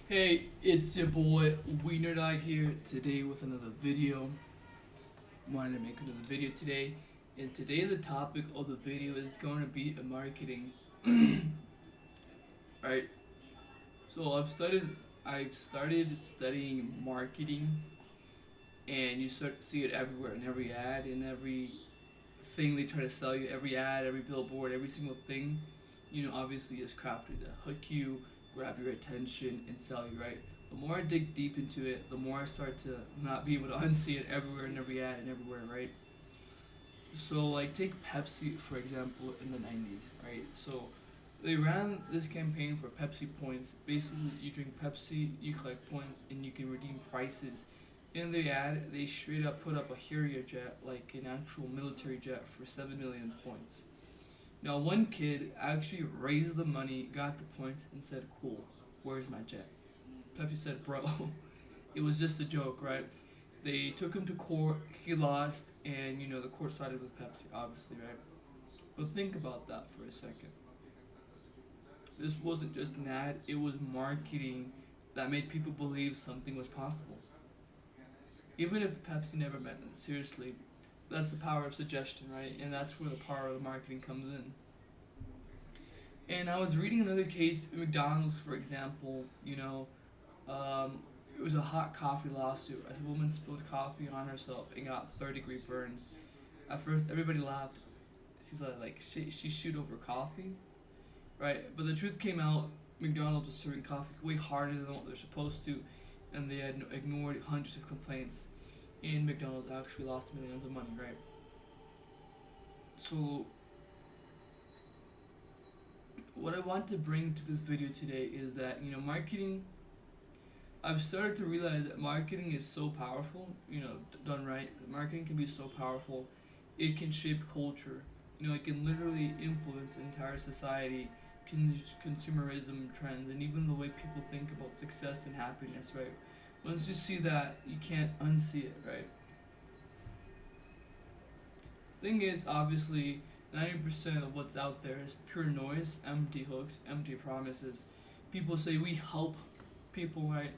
Hey, it's your boy Wiener Dog here today with another video. Wanted to make another video today, and today the topic of the video is going to be marketing. Right. So I've started studying marketing, and you start to see it everywhere in every ad, in every thing they try to sell you, every ad, every billboard, every single thing. Obviously is crafted to hook you, grab your attention, and sell you, right? The more I dig deep into it, the more I start to not be able to unsee it everywhere in every ad and everywhere, right? So, like, take Pepsi, for example, in the 90s, right? So, they ran this campaign for Pepsi points. Basically, you drink Pepsi, you collect points, and you can redeem prices. In the ad, they straight up put up a Harrier jet, like an actual military jet, for 7 million points. Now, one kid actually raised the money, got the points, and said, "Cool, where's my jet?" Pepsi said, "Bro, it was just a joke, right?" They took him to court, he lost, and the court sided with Pepsi, obviously, right? But think about that for a second. This wasn't just an ad, it was marketing that made people believe something was possible. Even if Pepsi never meant it, seriously, that's the power of suggestion, right? And that's where the power of the marketing comes in. And I was reading another case, McDonald's, for example, it was a hot coffee lawsuit. A woman spilled coffee on herself and got third-degree burns. At first, everybody laughed. She's like she shoot over coffee, right? But the truth came out. McDonald's was serving coffee way harder than what they're supposed to, and they had ignored hundreds of complaints. And McDonald's actually lost millions of money, right? So what I want to bring to this video today is that marketing. I've started to realize that marketing is so powerful. Done right, marketing can be so powerful. It can shape culture. It can literally influence entire society, consumerism trends, and even the way people think about success and happiness. Right. Once you see that, you can't unsee it. Right. Thing is, obviously, 90% of what's out there is pure noise, empty hooks, empty promises. People say we help people, right?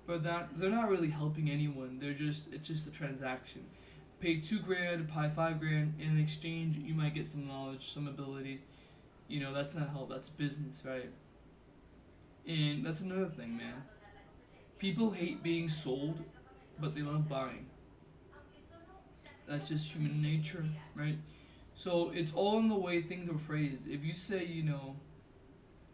But that they're not really helping anyone. It's just a transaction. Pay 2 grand, pay 5 grand. In exchange, you might get some knowledge, some abilities. That's not help. That's business, right? And that's another thing, man. People hate being sold, but they love buying. That's just human nature, right? So it's all in the way things are phrased. If you say,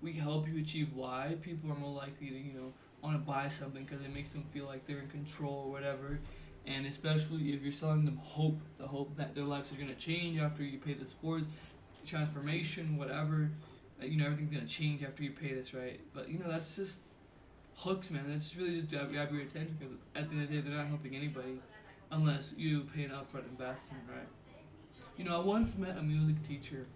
we help you achieve Y, people are more likely to, want to buy something because it makes them feel like they're in control or whatever. And especially if you're selling them hope, the hope that their lives are going to change after you pay this course, transformation, whatever. That, everything's going to change after you pay this, right? But, that's just hooks, man. That's really just to grab your attention because at the end of the day, they're not helping anybody unless you pay an upfront investment, right? I once met a music teacher,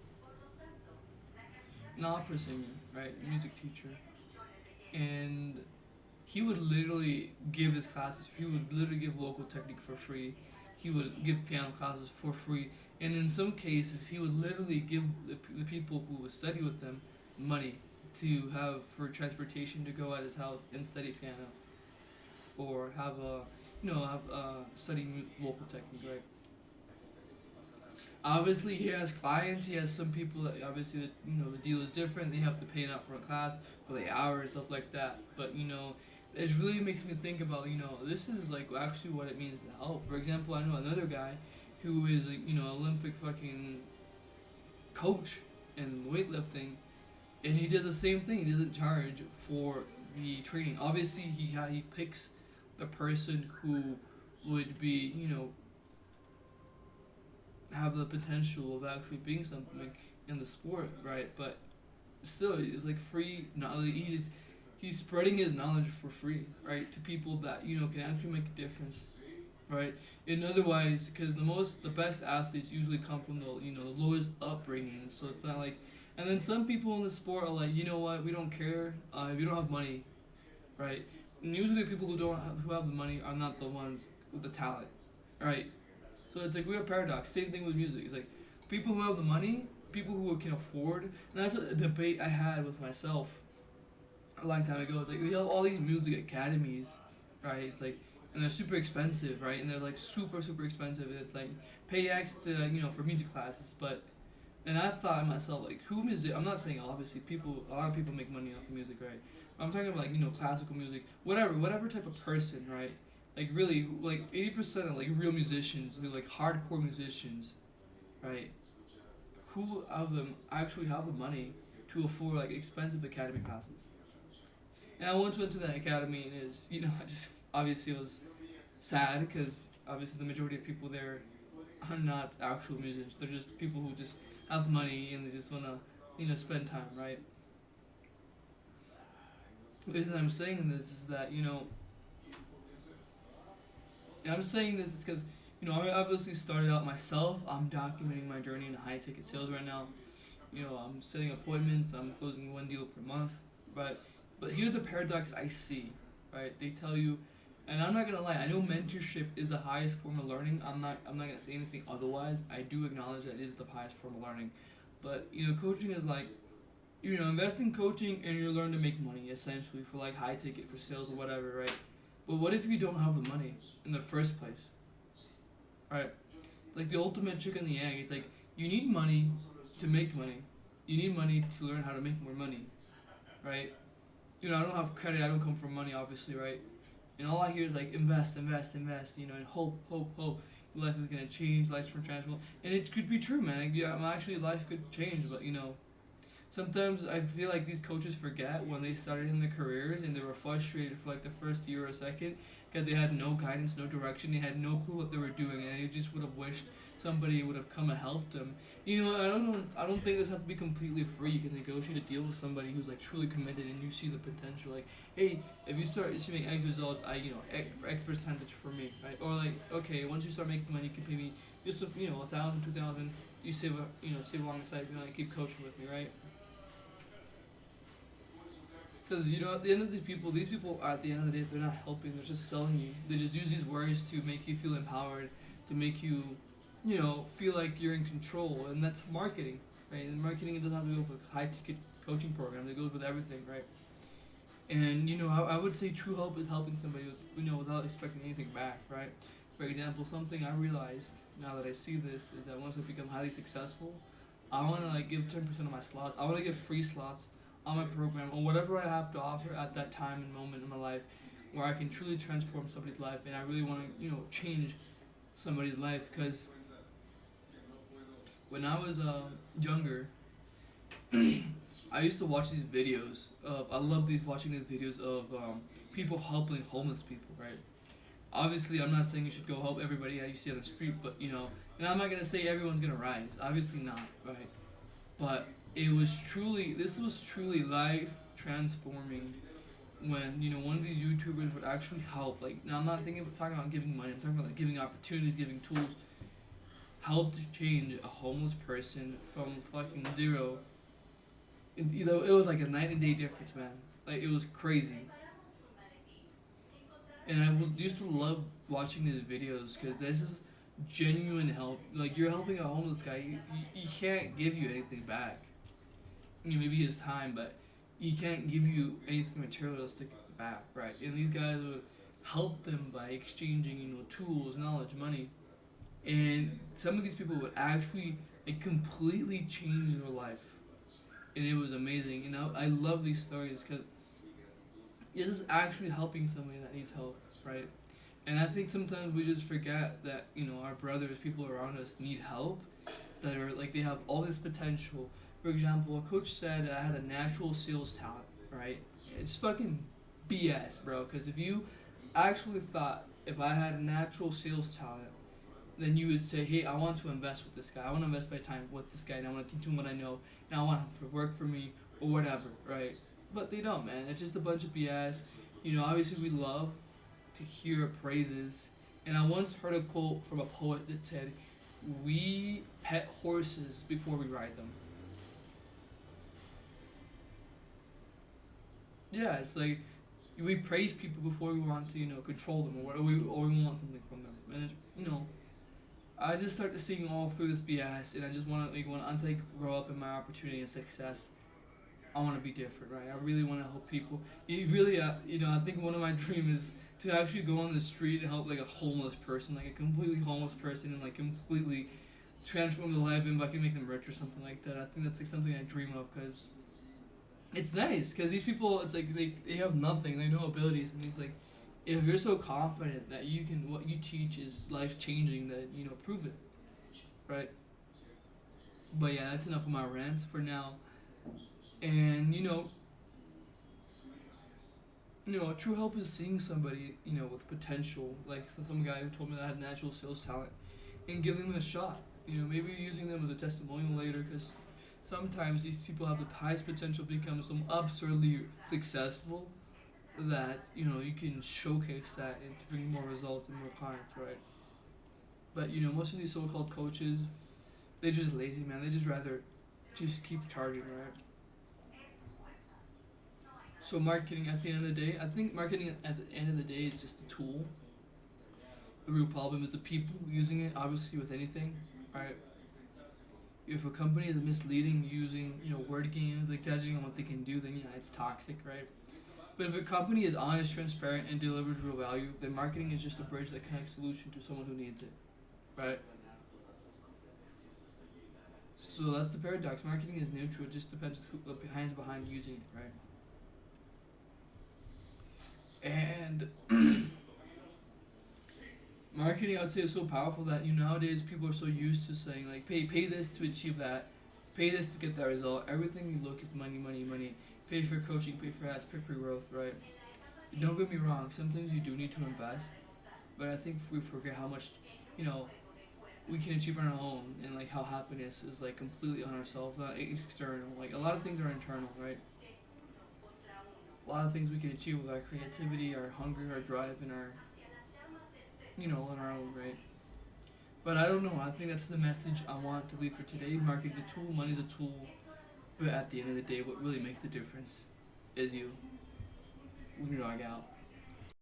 an opera singer, right? A music teacher. And he would literally give his classes, he would literally give vocal technique for free. He would give piano classes for free. And in some cases, he would literally give the people who would study with them money to have for transportation to go at his house and study piano or have a, have study vocal technique, right? Obviously, he has clients. He has some people that obviously the deal is different. They have to pay an upfront class for the hours stuff like that. But it really makes me think about this is like actually what it means to help. For example, I know another guy who is a Olympic fucking coach in weightlifting, and he does the same thing. He doesn't charge for the training. Obviously, he picks the person who would be have the potential of actually being something in the sport, right? But still, it's like free knowledge. He's spreading his knowledge for free, right, to people that can actually make a difference, right? And otherwise, because the best athletes usually come from the lowest upbringing, so it's not like. And then some people in the sport are like, you know what, we don't care if you don't have money, right? And usually the people who have the money are not the ones with the talent, right? So it's like we have paradox. Same thing with music. It's like people who have the money, people who can afford, and that's a debate I had with myself a long time ago. It's like they have all these music academies, right? It's like, and they're super expensive, right? And they're like super expensive. And it's like pay X to for music classes, but and I thought to myself like, who is it? I'm not saying obviously a lot of people make money off of music, right? I'm talking about like classical music, whatever type of person, right? Like really, like 80% of like real musicians, like hardcore musicians, right? Who of them actually have the money to afford like expensive academy classes? And I once went to that academy, and is I just obviously it was sad because obviously the majority of people there are not actual musicians. They're just people who just have money and they just wanna spend time, right? The reason I'm saying this is that and I'm saying this is because I obviously started out myself. I'm documenting my journey in high ticket sales right now. I'm setting appointments. I'm closing one deal per month, right? But here's the paradox I see, right? They tell you, and I'm not gonna lie. I know mentorship is the highest form of learning. I'm not gonna say anything otherwise. I do acknowledge that it is the highest form of learning, but coaching is like, invest in coaching and you learn to make money essentially for like high ticket for sales or whatever, right? But what if you don't have the money in the first place, right? Like the ultimate chicken and the egg. It's like you need money to make money. You need money to learn how to make more money, right? I don't have credit. I don't come from money, obviously, right? And all I hear is like invest, invest, invest. And hope, hope, hope. Life is gonna change. Life's transformable, and it could be true, man. Like, yeah, actually, life could change, but sometimes I feel like these coaches forget when they started in their careers and they were frustrated for like the first year or second because they had no guidance, no direction, they had no clue what they were doing, and they just would have wished somebody would have come and helped them. I don't think this has to be completely free. You can negotiate a deal with somebody who's like truly committed and you see the potential. Like, hey, if you start achieving X results, X percentage for me, right? Or like, okay, once you start making money, you can pay me just a thousand, 2,000. You save along the side. Keep coaching with me, right? Because at the end of these people at the end of the day, they're not helping. They're just selling you. They just use these words to make you feel empowered, to make you, feel like you're in control, and that's marketing, right? And marketing, it doesn't have to go with a high ticket coaching program. It goes with everything, right? And I would say true help is helping somebody with, without expecting anything back, right? For example, something I realized now that I see this is that once I become highly successful, I want to like give 10% of my slots. I want to give free slots on my program or whatever I have to offer at that time and moment in my life where I can truly transform somebody's life, and I really want to change somebody's life. Because when I was younger, I used to watch these videos of I love watching these videos of people helping homeless people, right? Obviously, I'm not saying you should go help everybody that you see on the street, but and I'm not gonna say everyone's gonna rise. Obviously not, right? But this was truly life transforming when one of these YouTubers would actually help. Like, now I'm not talking about giving money. I'm talking about like giving opportunities, giving tools, help to change a homeless person from fucking zero. It was like a night and day difference, man. Like, it was crazy. And used to love watching these videos because this is genuine help. Like, you're helping a homeless guy. He can't give you anything back. Maybe his time, but he can't give you anything materialistic back, right? And these guys would help them by exchanging, tools, knowledge, money. And some of these people would actually like completely change their life. And it was amazing. I love these stories because this is actually helping somebody that needs help, right? And I think sometimes we just forget that, our brothers, people around us need help, that are like, they have all this potential. For example, a coach said I had a natural sales talent, right? It's fucking BS, bro. Because if you actually thought if I had a natural sales talent, then you would say, hey, I want to invest with this guy. I want to invest my time with this guy, and I want to teach him what I know, and I want him to work for me or whatever, right? But they don't, man. It's just a bunch of BS. Obviously we love to hear praises. And I once heard a quote from a poet that said, we pet horses before we ride them. Yeah, it's like we praise people before we want to, control them, or we want something from them. And I just start seeing all through this BS, and I just want to, once I grow up in my opportunity and success, I want to be different, right? I really want to help people. You really, I think one of my dreams is to actually go on the street and help like a homeless person, like a completely homeless person, and like completely transform their life, and if I can make them rich or something like that. I think that's like something I dream of because it's nice. Because these people, it's like they have nothing, they have no abilities, and he's like, if you're so confident that you can, what you teach is life changing, then prove it, right? But yeah, that's enough of my rant for now. And true help is seeing somebody, with potential, like some guy who told me that I had natural sales talent, and giving them a shot. Maybe using them as a testimonial later, because sometimes these people have the highest potential to become so absurdly successful that you can showcase that and to bring more results and more clients, right? But most of these so-called coaches, they're just lazy, man. They just rather just keep charging, right? So marketing at the end of the day, I think marketing at the end of the day is just a tool. The real problem is the people using it. Obviously, with anything, right? If a company is misleading, using word games, like judging on what they can do, then yeah, it's toxic, right? But if a company is honest, transparent, and delivers real value, then marketing is just a bridge that connects solution to someone who needs it, right? So that's the paradox. Marketing is neutral; it just depends who behind using it, right? And marketing, I would say, is so powerful that nowadays people are so used to saying like, pay this to achieve that, pay this to get that result. Everything you look is money, money, money. Pay for coaching, pay for ads, pay for growth, right? Don't get me wrong. Some things you do need to invest, but I think if we forget how much, you know, we can achieve on our own, and like how happiness is like completely on ourselves, not external. Like a lot of things are internal, right? A lot of things we can achieve with our creativity, our hunger, our drive, and our, on our own, right? But I don't know. I think that's the message I want to leave for today. Marketing's a tool, money's a tool, but at the end of the day, what really makes the difference is you. When you dog out.